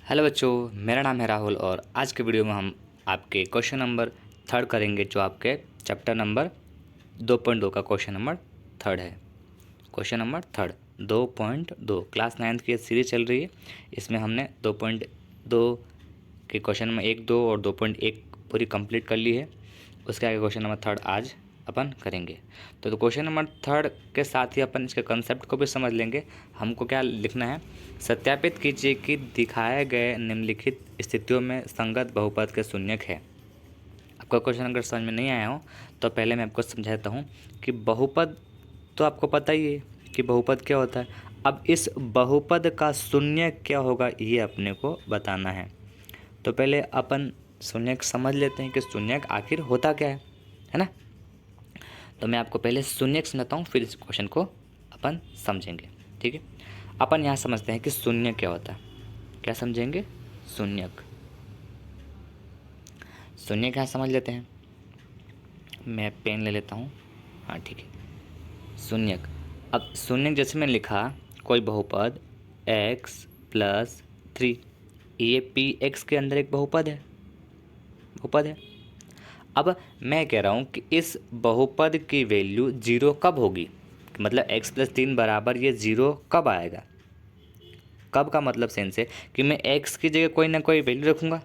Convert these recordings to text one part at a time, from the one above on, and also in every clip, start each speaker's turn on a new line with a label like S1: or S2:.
S1: Hello बच्चों, मेरा नाम है राहुल और आज के वीडियो में हम आपके क्वेश्चन नंबर 3 करेंगे जो आपके चैप्टर नंबर 2.2 का क्वेश्चन नंबर 3 है। क्वेश्चन नंबर 3 2.2 क्लास 9th की सीरीज चल रही है। इसमें हमने 2.2 के क्वेश्चन नंबर 1, 2 और 2.1 पूरी कंप्लीट कर ली है। उसके आगे क्वेश्चन नंबर 3 आज अपन करेंगे। तो क्वेश्चन नंबर 3 के साथ ही अपन इसके कंसेप्ट को भी समझ लेंगे। हमको क्या लिखना है, सत्यापित कीजिए कि दिखाए गए निम्नलिखित स्थितियों में संगत बहुपद के शून्यक है। आपका क्वेश्चन अगर समझ में नहीं आया हो तो पहले मैं आपको समझाता हूँ कि बहुपद तो आपको पता ही है कि बहुपद क्या होता है। अब इस बहुपद का शून्यक क्या होगा ये अपने को बताना है। तो पहले अपन शून्यक समझ लेते हैं कि शून्यक आखिर होता क्या है ना। तो मैं आपको पहले शून्यक समझाता हूँ, फिर इस क्वेश्चन को अपन समझेंगे। ठीक है, अपन यहाँ समझते हैं कि शून्य क्या होता है। क्या समझेंगे? शून्यक। शून्य क्या समझ लेते हैं। मैं पेन ले लेता हूँ। हाँ ठीक है, शून्यक। अब शून्यक जैसे मैंने लिखा, कोई बहुपद x+3, ये पी एक्स के अंदर एक बहुपद है। अब मैं कह रहा हूँ कि इस बहुपद की वैल्यू 0 कब होगी, मतलब x+3 बराबर ये 0 कब आएगा। कब का मतलब सेंस है कि मैं x की जगह कोई ना कोई वैल्यू रखूँगा,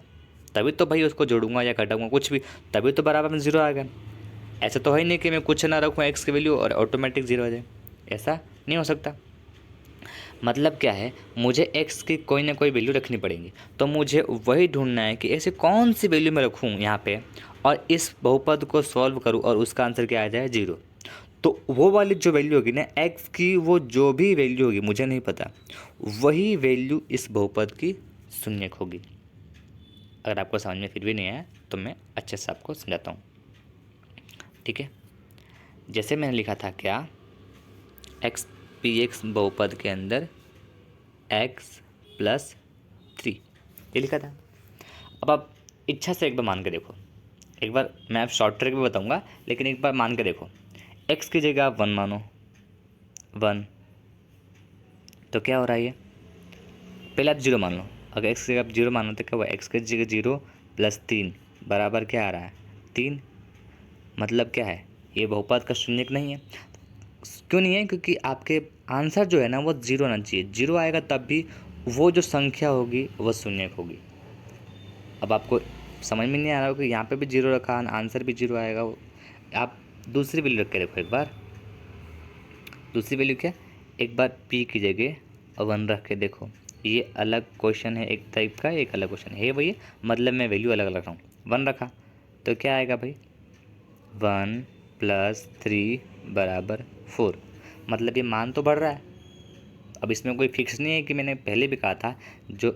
S1: तभी तो भाई उसको जोड़ूंगा या घटाऊंगा कुछ भी, तभी तो बराबर में 0 आएगा। ऐसा तो है नहीं कि मैं कुछ ना रखूँ x की वैल्यू और ऑटोमेटिक 0 आ जाए, ऐसा नहीं हो सकता। मतलब क्या है, मुझे x की कोई ना कोई वैल्यू रखनी पड़ेगी। तो मुझे वही ढूंढना है कि ऐसे कौन सी वैल्यू मैं रखूँ यहाँ पे और इस बहुपद को सॉल्व करूँ और उसका आंसर क्या आ जाए 0। तो वो वाली जो वैल्यू होगी ना x की, वो जो भी वैल्यू होगी मुझे नहीं पता, वही वैल्यू इस बहुपद की शून्यक होगी। अगर आपको समझ में फिर भी नहीं आया तो मैं अच्छे से आपको समझाता हूँ। ठीक है, जैसे मैंने लिखा था क्या, x px बहुपद के अंदर x+3 ये लिखा था। अब आप इच्छा से एक बार मान के देखो, एक बार मैं आप शॉर्ट ट्रिक भी बताऊंगा, लेकिन एक बार मान के देखो। x की जगह आप 1 मानो, 1, तो क्या हो रहा है ये, पहले आप 0 मान लो। अगर x की जगह आप 0 मानो तो क्या हुआ, x की जगह 0+3 बराबर क्या आ रहा है 3। मतलब क्या है, ये बहुपद का शून्यक नहीं है। क्यों नहीं है? क्योंकि आपके आंसर जो है ना वो 0 आना चाहिए। 0 आएगा तब भी वो जो संख्या होगी वह शून्यक होगी। अब आपको समझ में नहीं आ रहा हो कि यहाँ पे भी 0 रखा, आंसर भी 0 आएगा। आप दूसरी वैल्यू रख के देखो एक बार। दूसरी वैल्यू क्या, एक बार p की जगह 1 रख के देखो। ये अलग क्वेश्चन है एक टाइप का, एक अलग क्वेश्चन है भैया, मतलब मैं वैल्यू अलग अलग रखा हूँ। 1 रखा तो क्या आएगा भाई, 1+3 बराबर 4। मतलब ये मान तो बढ़ रहा है। अब इसमें कोई फिक्स नहीं है कि मैंने पहले भी कहा था जो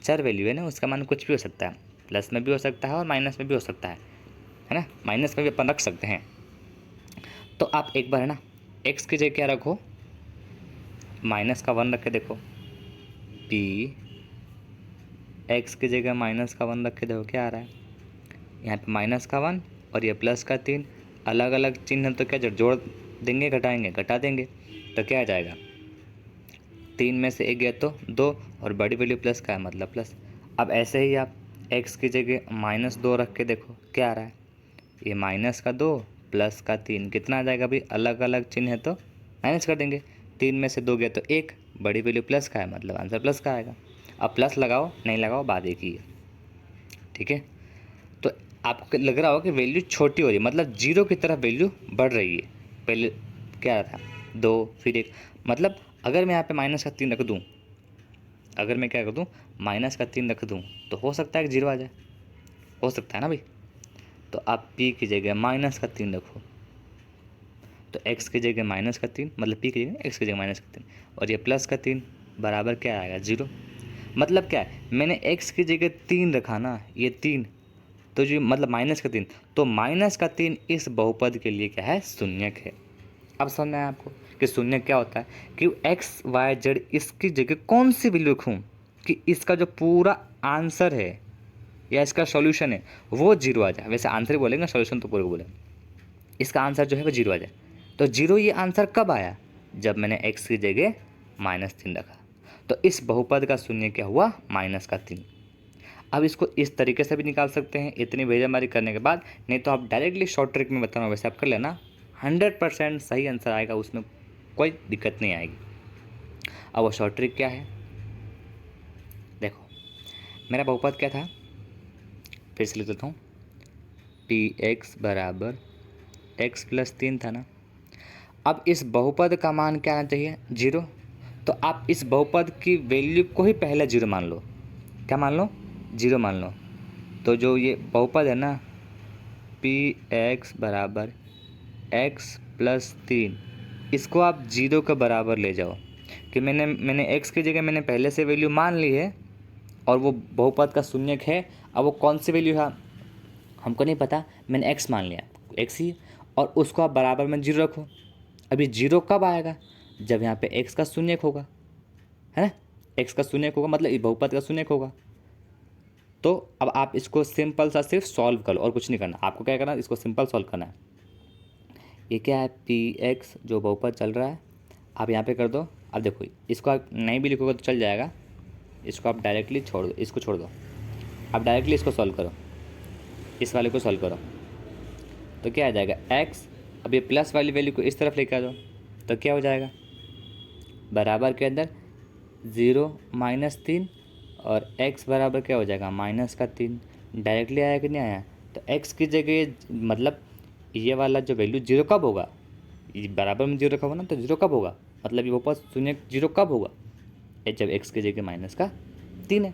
S1: चर वैल्यू है ना उसका मान कुछ भी हो सकता है, प्लस में भी हो सकता है और माइनस में भी हो सकता है ना। माइनस में भी अपन रख सकते हैं। तो आप एक बार है ना x की जगह क्या रखो, -1 रख के देखो। p x की जगह -1 रख के देखो क्या आ रहा है। यहाँ पे -1 और ये +3, अलग अलग चिन्ह तो क्या जोड़ देंगे, घटाएंगे, घटा देंगे तो क्या आ जाएगा, 3 में से 1 गया तो 2 और बड़ी वैल्यू प्लस का है मतलब प्लस। अब ऐसे ही आप x की जगह -2 रख के देखो क्या आ रहा है, ये -2 +3 कितना आ जाएगा भाई, अलग अलग चिन्ह है तो माइनस कर देंगे। 3 में से 2 गया तो 1, बड़ी वैल्यू प्लस का है मतलब आंसर प्लस का आएगा। अब प्लस लगाओ नहीं लगाओ बात एक ही है। ठीक है, तो आपको लग रहा हो कि वैल्यू छोटी हो रही है, मतलब 0 की तरफ वैल्यू बढ़ रही है। पहले क्या था 2 फिर 1, मतलब अगर मैं यहाँ पे -3 रख दूँ, अगर मैं क्या कर दूँ -3 रख दूँ तो हो सकता है कि 0 आ जाए, हो सकता है ना भाई। तो आप p की जगह -3 रखो, तो x की जगह -3 मतलब p की जगह x की जगह -3 और ये +3 बराबर क्या आएगा 0। मतलब क्या है, मैंने x की जगह 3 रखा ना, ये 3 तो जो मतलब -3, तो -3 इस बहुपद के लिए क्या है, शून्यक है। अब समझ में आया आपको कि शून्यक क्या होता है, कि x y z इसकी जगह कौन सी वैल्यू रखूँ कि इसका जो पूरा आंसर है या इसका सॉल्यूशन है वो 0 आ जाए। वैसे आंसर ही बोलेंगे, सॉल्यूशन तो पूरे बोले, इसका आंसर जो है वो 0 आ जाए। तो 0 ये आंसर कब आया, जब मैंने x की जगह -3 रखा। तो इस बहुपद का शून्य क्या हुआ, -3। अब इसको इस तरीके से भी निकाल सकते हैं इतनी बेजमारी करने के बाद, नहीं तो आप डायरेक्टली शॉर्ट ट्रिक में बता रहा हूँ वैसे आप कर लेना, 100% सही आंसर आएगा, उसमें कोई दिक्कत नहीं आएगी। अब वो शॉर्ट ट्रिक क्या है, देखो मेरा बहुपद क्या था, फिर से लिख देता हूँ, px बराबर x + 3 था ना। अब इस बहुपद का मान क्या आना चाहिए, 0। तो आप इस बहुपद की वैल्यू को ही पहले 0 मान लो। क्या मान लो, 0 मान लो। तो जो ये बहुपद है ना, px बराबर x + 3, इसको आप 0 के बराबर ले जाओ कि मैंने x की जगह मैंने पहले से वैल्यू मान ली है और वो बहुपद का शून्यक है। अब वो कौन सी वैल्यू है हमको नहीं पता, मैंने x मान लिया, x ही, और उसको आप बराबर में 0 रखो। अभी 0 कब आएगा, जब यहाँ पे x का शून्यक होगा, है ना, x का शून्यक होगा मतलब ये बहुपद का शून्यक होगा। तो अब आप इसको सिंपल सा सिर्फ सॉल्व कर लो और कुछ नहीं करना, आपको क्या करना है, इसको सिंपल सॉल्व करना है। ये क्या है, px जो बहुपद चल रहा है आप यहाँ पे कर दो। अब देखो इसको आप नहीं भी लिखोगे तो चल जाएगा, इसको आप डायरेक्टली छोड़ दो, इसको छोड़ दो, आप डायरेक्टली इसको सॉल्व करो, इस वाले को सॉल्व करो तो क्या आ जाएगा x। अब ये प्लस वाली वैल्यू को इस तरफ लेकर आ जाओ तो क्या हो जाएगा, बराबर के अंदर 0 - 3 और x बराबर क्या हो जाएगा, -3। डायरेक्टली आया कि नहीं आया, तो x की जगह मतलब ये वाला जो वैल्यू 0 कब होगा, ये बराबर में 0 रखा होगा ना, तो 0 कब होगा, मतलब ये बहुपद शून्य 0 कब होगा, जब x की जगह -3 है।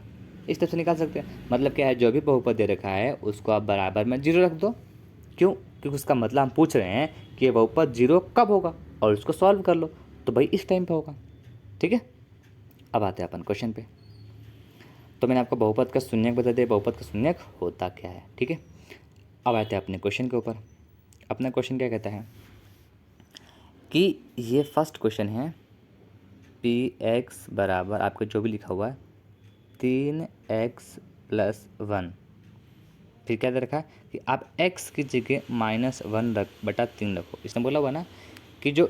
S1: इस तरह से निकाल सकते हैं। मतलब क्या है, जो भी बहुपद दे रखा है उसको आप बराबर में 0 रख दो। क्यों, क्योंकि उसका मतलब हम पूछ रहे हैं कि ये बहुपद 0 कब होगा और उसको सॉल्व कर लो, तो भाई इस टाइम पे होगा। ठीक है, अब आते हैं अपन क्वेश्चन पे। तो मैंने आपको बहुपद का शून्यक बता दिया, बहुपद का शून्यक होता क्या है। ठीक है, अब आते हैं अपने क्वेश्चन के ऊपर। अपना क्वेश्चन क्या कहता है कि ये फर्स्ट क्वेश्चन है, px बराबर आपका जो भी लिखा हुआ है 3x + 1। फिर क्या दे रखा है कि आप x की जगह -1 बटा 3 रखो। इसने बोला हुआ ना कि जो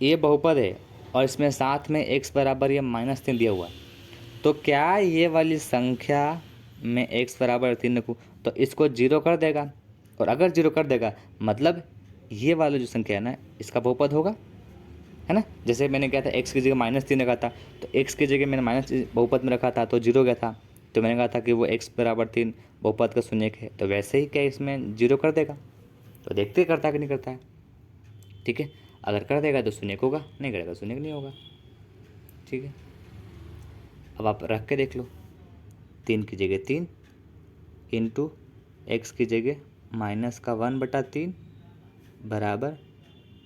S1: ये बहुपद है और इसमें साथ में x बराबर ये -3 दिया हुआ है, तो क्या ये वाली संख्या में x बराबर 3 रखूँ तो इसको 0 कर देगा, और अगर 0 कर देगा मतलब ये वाला जो संख्या है ना इसका बहुपद होगा, है ना। जैसे मैंने क्या था, x की जगह -3 रखा था, तो x की जगह मैंने माइनस बहुपद में रखा था तो 0 गया था, तो मैंने कहा था कि वो x बराबर 3 बहुपद का शून्यक है, तो वैसे ही क्या इसमें 0 कर देगा। तो देखते ही करता है कि नहीं करता है। ठीक है, अगर कर देगा तो शून्यक होगा, नहीं करेगा शून्यक नहीं होगा। ठीक है, अब आप रख के देख लो, 3 की जगह 3 इंटू x की जगह -1/3 बराबर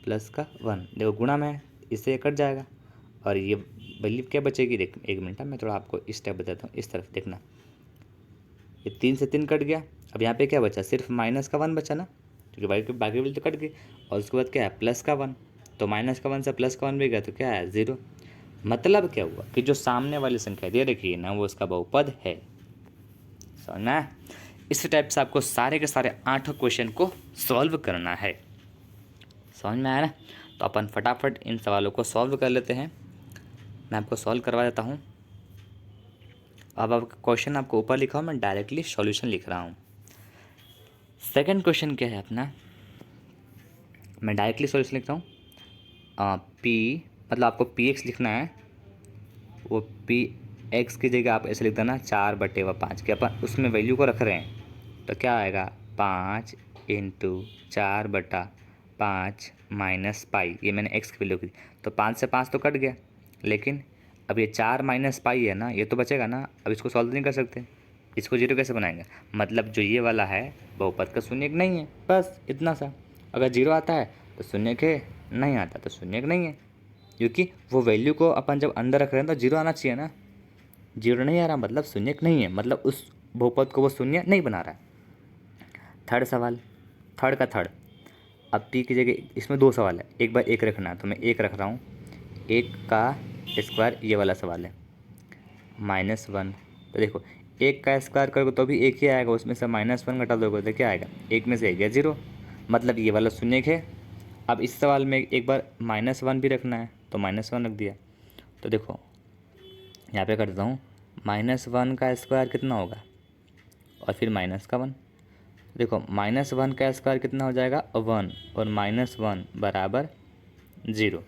S1: +1। देखो गुणा में है, इससे ये कट जाएगा और ये वैल्यू क्या बचेगी, देख एक मिनट मैं थोड़ा आपको इस स्टेप बताता हूँ। इस तरफ देखना, ये 3 से 3 कट गया, अब यहाँ पे क्या बचा, सिर्फ -1 बचा ना, क्योंकि बाकी वैल्यू तो कट गई। और उसके बाद क्या है, +1, तो -1 से +1 भी गया तो क्या है 0। मतलब क्या हुआ कि जो सामने वाली संख्या दे रखी है ना वो उसका बहुपद है। समझना है, इस टाइप से आपको सारे के सारे 8 क्वेश्चन को सॉल्व करना है। समझ में आया ना, तो अपन फटाफट इन सवालों को सॉल्व कर लेते हैं। मैं आपको सॉल्व करवा देता हूँ। अब आपका क्वेश्चन आपको ऊपर लिखा हो, मैं डायरेक्टली सॉल्यूशन लिख रहा हूँ। सेकंड क्वेश्चन क्या है अपना, मैं डायरेक्टली सॉल्यूशन लिख रहा हूँ। पी मतलब आपको px लिखना है, वो px की जगह आप ऐसे लिख देना 4/5 के अपन उसमें वैल्यू को रख रहे हैं, तो क्या आएगा 5 × 4/5 माइनस पाई, ये मैंने x की वैल्यू की, तो 5 से 5 तो कट गया, लेकिन अब ये 4 - पाई है ना, ये तो बचेगा ना। अब इसको सॉल्व नहीं कर सकते, इसको 0 कैसे बनाएंगे, मतलब जो ये वाला है बहुपद का शून्यक नहीं है, बस इतना सा। अगर 0 आता है तो शून्यक है, नहीं आता तो शून्यक नहीं है, क्योंकि वो वैल्यू को अपन जब अंदर रख रहे हैं तो 0 आना चाहिए ना। 0 नहीं आ रहा मतलब शून्यक नहीं है, मतलब उस बहुपद को वो शून्य नहीं बना रहा है। थर्ड सवाल, थर्ड का थर्ड, अब p की जगह इसमें 2 सवाल है, एक बार 1 रखना है तो मैं 1 रख रहा हूँ, 1 का स्क्वायर ये वाला सवाल है -1। तो देखो 1 का स्क्वायर करोगे तो भी 1 ही आएगा, उसमें से -1 घटा दोगे तो क्या आएगा, 1 में से 1 गया 0, मतलब ये वाला शून्यक है। अब इस सवाल में एक बार -1 भी रखना है तो -1 रख दिया, तो देखो यहाँ पे कर देता हूँ, -1 का स्क्वायर कितना होगा, और फिर माइनस का 1। देखो -1 का स्क्वायर कितना हो जाएगा 1, और -1 बराबर 0।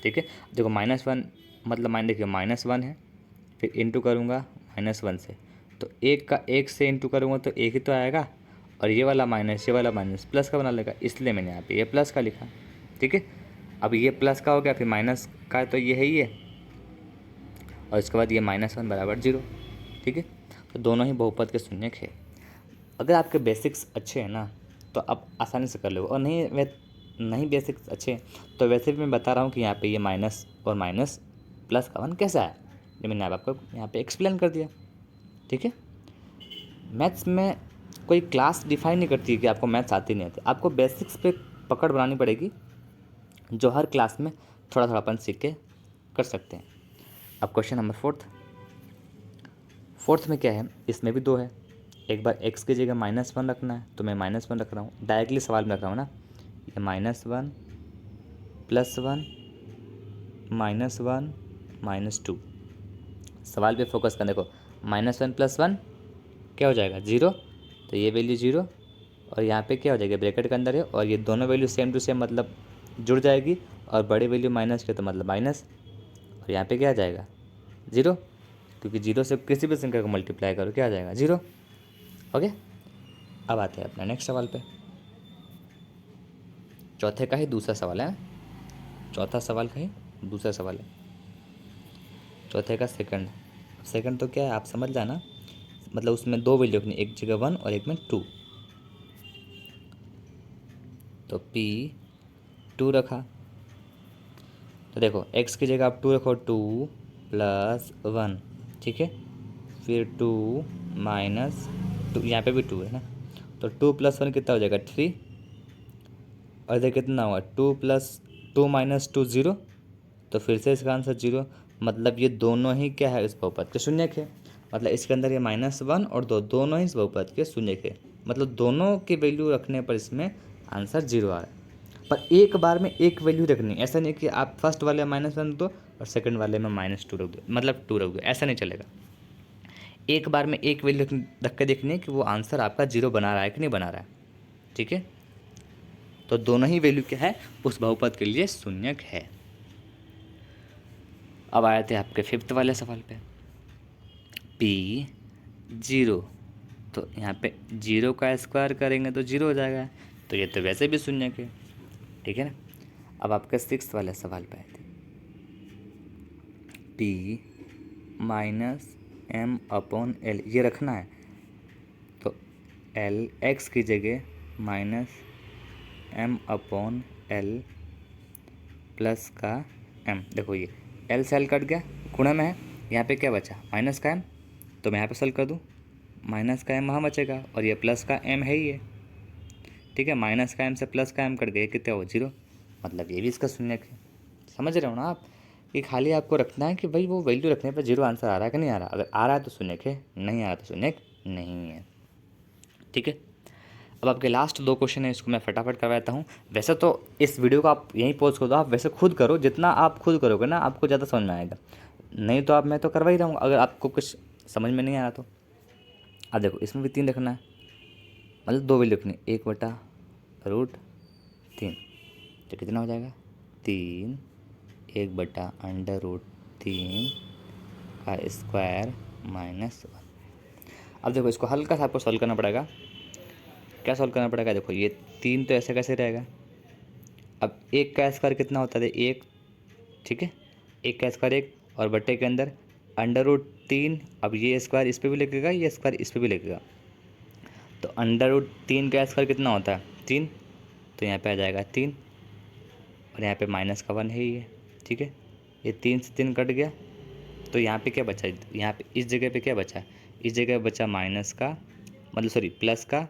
S1: ठीक है, देखो -1 मतलब देखिए -1 है, फिर इंटू करूँगा -1 से, तो एक का एक से इंटू करूँगा तो एक ही तो आएगा, और ये वाला माइनस प्लस का बना लेगा, इसलिए मैंने यहाँ पे ये प्लस का लिखा। ठीक है, अब ये प्लस का हो गया, फिर माइनस का तो ये है ही है, और इसके बाद ये -1 बराबर 0। ठीक है, तो दोनों ही बहुपद के शून्यक है। अगर आपके बेसिक्स अच्छे हैं ना तो आप आसानी से कर लो, और नहीं बेसिक्स अच्छे तो वैसे भी मैं बता रहा हूँ कि यहाँ पे ये माइनस और माइनस प्लस का 1 कैसा है, ये मैंने आपको यहाँ पे एक्सप्लेन कर दिया। ठीक है, मैथ्स में कोई क्लास डिफाइन नहीं करती है कि आपको मैथ्स आती नहीं आती, आपको बेसिक्स पे पकड़ बनानी पड़ेगी, जो हर क्लास में थोड़ा थोड़ा अपन सीख के कर सकते हैं। अब क्वेश्चन नंबर फोर्थ में क्या है, इसमें भी 2 है। एक बार x की जगह -1 रखना है तो मैं -1 रख रहा हूँ, डायरेक्टली सवाल में रख रहा हूँ ना, ये -1 +1 -1 -2। सवाल पे फोकस कर, देखो -1 + 1 क्या हो जाएगा 0, तो ये वैल्यू 0, और यहाँ पे क्या हो जाएगा ब्रैकेट के अंदर है, और ये दोनों वैल्यू सेम टू सेम मतलब जुड़ जाएगी, और बड़ी वैल्यू माइनस के तो मतलब माइनस, और यहाँ पे क्या आ जाएगा 0, क्योंकि 0 से किसी भी संख्या को मल्टीप्लाई करो क्या आ जाएगा 0। ओके, अब आते हैं अपना नेक्स्ट सवाल पे। चौथे का ही दूसरा सवाल है, चौथा सवाल का ही दूसरा सवाल है, चौथे का सेकंड तो क्या है आप समझ जाना, मतलब उसमें 2 वैल्यू रखनी, एक जगह 1 और एक में 2। तो P2 रखा, तो देखो x की जगह आप 2 रखो, 2 + 1। ठीक है, फिर 2 - 2, यहाँ पे भी 2 है ना, तो 2 + 1 कितना हो जाएगा 3, और इधर कितना हुआ 2 + 2 - 2 0, तो फिर से इसका आंसर 0, मतलब ये दोनों ही क्या है इस बहुपद के शून्यक है, मतलब इसके अंदर ये -1 और 2 दोनों ही इस बहुपद के शून्यक है, मतलब दोनों की वैल्यू रखने पर इसमें आंसर 0 आ रहा है। पर एक बार में एक वैल्यू रखनी, ऐसा नहीं कि आप फर्स्ट वाले में -1 दो और सेकंड वाले में -2 रख दो, मतलब 2 रख दो, ऐसा नहीं चलेगा। एक बार में एक वैल्यू रख के देखनी है कि वो आंसर आपका 0 बना रहा है कि नहीं बना रहा है। ठीक है, तो दोनों ही वैल्यू क्या है उस बहुपद के लिए शून्यक है। अब आए थे आपके 5th वाले सवाल पे, P0, तो यहाँ पे 0 का स्क्वायर करेंगे तो 0 हो जाएगा, तो ये तो वैसे भी शून्यक है। ठीक है ना, अब आपके 6th वाले सवाल पे आए थे, P -m/l ये रखना है, तो l x की जगह -m/l प्लस का m, देखो ये l से l कट गया, गुणा में है, यहाँ पे क्या बचा माइनस का m, तो मैं यहाँ पे सल कर दूँ, माइनस का m वहाँ बचेगा, और ये प्लस का m है ही है। ठीक है, माइनस का m से प्लस का m कट गया, कितना हो 0, मतलब ये भी इसका शून्यक है। समझ रहे हो ना आप, कि खाली आपको रखना है कि भाई वो वैल्यू रखने पर 0 आंसर आ रहा है कि नहीं आ रहा, अगर आ रहा है तो शून्यक है, नहीं आ रहा तो शून्यक नहीं है। ठीक है, अब आपके लास्ट 2 क्वेश्चन है, इसको मैं फटाफट करवाता हूँ। वैसे तो इस वीडियो को आप यहीं पॉज कर दो, आप वैसे खुद करो, जितना आप खुद करोगे ना आपको ज़्यादा समझ में आएगा, नहीं तो मैं तो करवा ही रहा हूँ अगर आपको कुछ समझ में नहीं आ रहा तो। अब देखो इसमें भी 3 रखना है, मतलब 2 वैल्यू रखनी, 1/√3, तो कितना हो जाएगा 3, 1/√3 का स्क्वायर -1। अब देखो इसको हल्का सा आपको सॉल्व करना पड़ेगा, क्या सॉल्व करना पड़ेगा, देखो ये 3 तो ऐसे कैसे रहेगा, अब 1 का स्क्वायर कितना होता है 1, ठीक है, 1 का स्क्वायर 1, और बट्टे के अंदर √3, अब ये स्क्वायर इस पर भी लगेगा, ये स्क्वायर इस पर भी लगेगा, तो √3 का स्क्वायर कितना होता है 3, तो यहाँ पे आ जाएगा 3, और यहाँ पे माइनस का 1 है ही है। ठीक है, ये 3 से 3 कट गया, तो यहाँ पे क्या बचा, यहाँ पे इस जगह पे क्या बचा, इस जगह बचा माइनस का, मतलब सॉरी प्लस का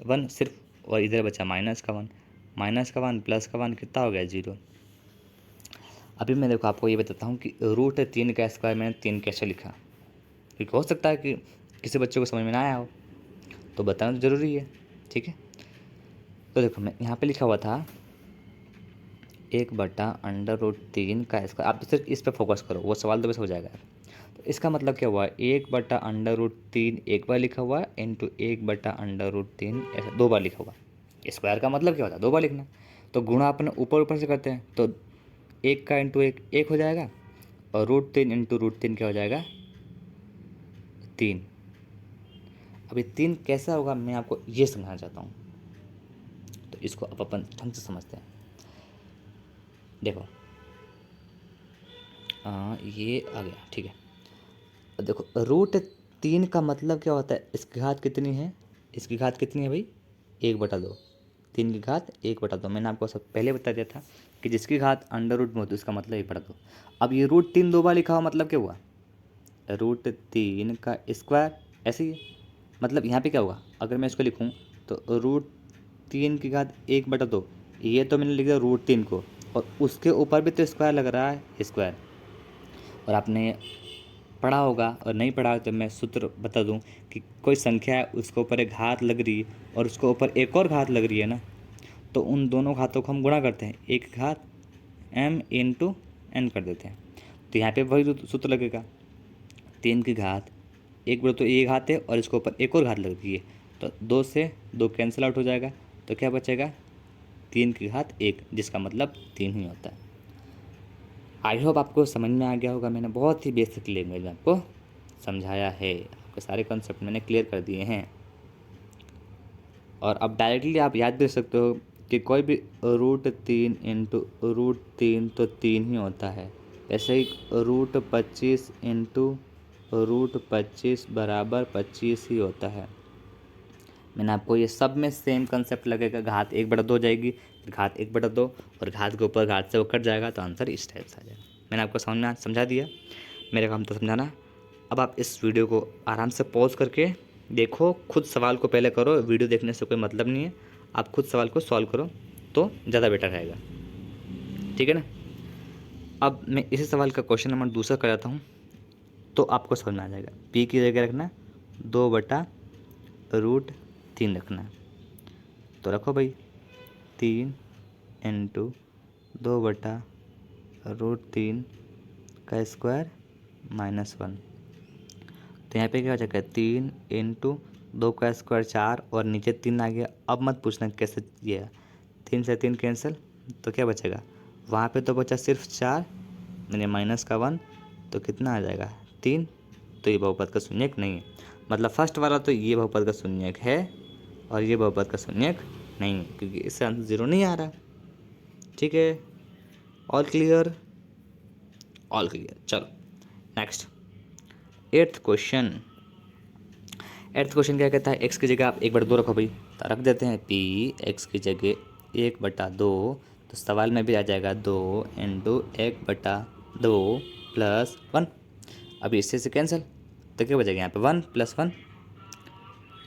S1: 1 सिर्फ, और इधर बचा माइनस का 1, प्लस का 1 कितना हो गया 0। अभी मैं देखो आपको ये बताता हूँ कि √3 का स्क्वायर मैंने 3 कैसे लिखा, क्योंकि हो सकता है कि किसी बच्चे को समझ में ना आया हो, तो बताना तो ज़रूरी है। ठीक है, तो देखो मैं यहाँ पे लिखा हुआ था 1/√3 का स्क्वायर, आप सिर्फ इस पर फोकस करो, वो सवाल तो बस हो जाएगा। इसका मतलब क्या हुआ, 1/√3 एक बार लिखा हुआ है इंटू 1/√3 ऐसा 2 बार लिखा हुआ है। स्क्वायर का मतलब क्या होता है, 2 बार लिखना। तो गुणा अपन ऊपर ऊपर से करते हैं, तो 1 का इंटू 1 हो जाएगा, और √3 इंटू √3 क्या हो जाएगा, 3। अब ये 3 कैसा होगा मैं आपको ये समझाना चाहता हूँ, तो इसको अब अपन ढंग से समझते हैं। देखो ये आ गया, ठीक है। अब देखो √3 का मतलब क्या होता है, इसकी घात कितनी है, इसकी घात कितनी है भाई, 1/2। 3 की घात 1/2। मैंने आपको सब पहले बता दिया था कि जिसकी घात अंडर रूट में होती है उसका मतलब 1/2। अब ये √3 2 बार लिखा हुआ मतलब क्या हुआ, √3 का स्क्वायर। ऐसे ही मतलब यहाँ पे क्या होगा, अगर मैं इसको लिखूँ तो √3 की घात 1/2, ये तो मैंने लिख दिया √3 को, और उसके ऊपर भी तो स्क्वायर लग रहा है, स्क्वायर। और आपने पढ़ा होगा, और नहीं पढ़ा हो तो मैं सूत्र बता दूं कि कोई संख्या है उसके ऊपर एक घात लग रही है और उसके ऊपर एक और घात लग रही है ना, तो उन दोनों घातों को हम गुणा करते हैं, एक घात m इंटू n कर देते हैं। तो यहाँ पे वही सूत्र लगेगा, 3 की घात 1 तो ये घात है और इसके ऊपर एक और घात लग रही है, तो 2 से 2 कैंसिल आउट हो जाएगा, तो क्या बचेगा, 3 की घात 1, जिसका मतलब 3 ही होता है। आई होप आपको समझ में आ गया होगा, मैंने बहुत ही बेसिक लैंग्वेज में आपको समझाया है, आपके सारे कॉन्सेप्ट मैंने क्लियर कर दिए हैं। और अब डायरेक्टली आप याद भी रख सकते हो कि कोई भी √3 इंटू √3 तो 3 ही होता है। ऐसे ही √25 इंटू √25 बराबर 25 ही होता है। मैंने आपको ये सब में सेम कंसेप्ट लगेगा, घात 1/2 हो जाएगी, फिर घात 1/2 और घात के ऊपर घात से वो कट जाएगा, तो आंसर इस टाइप से आ जाएगा। मैंने आपको समझा दिया, मेरा काम तो समझाना। अब आप इस वीडियो को आराम से पॉज करके देखो, खुद सवाल को पहले करो, वीडियो देखने से कोई मतलब नहीं है, आप खुद सवाल को सॉल्व करो तो ज़्यादा बेटर रहेगा, ठीक है ना। अब मैं इसी सवाल का क्वेश्चन नंबर दूसरा कराता हूँ, तो आपको समझ में आ जाएगा। p की जगह रखना 2/√3 रखना, तो रखो भाई 3 इंटू 2/√3 का स्क्वायर -1। तो यहाँ पे क्या हो जाएगा, 3 इंटू 2 का स्क्वायर 4, और नीचे 3 आ गया। अब मत पूछना कैसे ये, 3 से 3 कैंसिल, तो क्या बचेगा, वहाँ पे तो बचा सिर्फ 4, मैंने -1, तो कितना आ जाएगा 3। तो ये बहुपद का शून्यक नहीं है, मतलब फर्स्ट वाला तो ये बहुपद का शून्यक है और ये बहुपद का शून्यक नहीं है, क्योंकि इससे आंसर 0 नहीं आ रहा। ठीक है, ऑल क्लियर, ऑल क्लियर। चलो next, 8th question. 8th question क्या कहता है, x की जगह आप 1/2 रखो भाई, तो रख देते हैं p x की जगह 1/2, तो सवाल में भी आ जाएगा 2 इंटू 1/2 प्लस 1। अभी इससे से कैंसिल, तो क्या बचेगा यहाँ पे 1 + 1,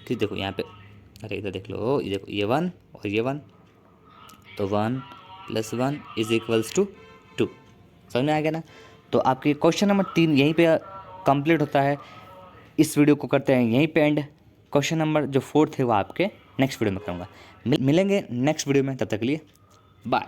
S1: कि देखो यहाँ पे, अरे इधर देख लो, ये देखो ये 1 और ये 1, तो 1 + 1 = 2। समझ में आ गया ना। तो आपकी क्वेश्चन नंबर 3 यहीं पे कंप्लीट होता है। इस वीडियो को करते हैं यहीं पे एंड। क्वेश्चन नंबर जो 4th है वो आपके नेक्स्ट वीडियो में करूँगा। मिलेंगे नेक्स्ट वीडियो में, तब तक के लिए बाय।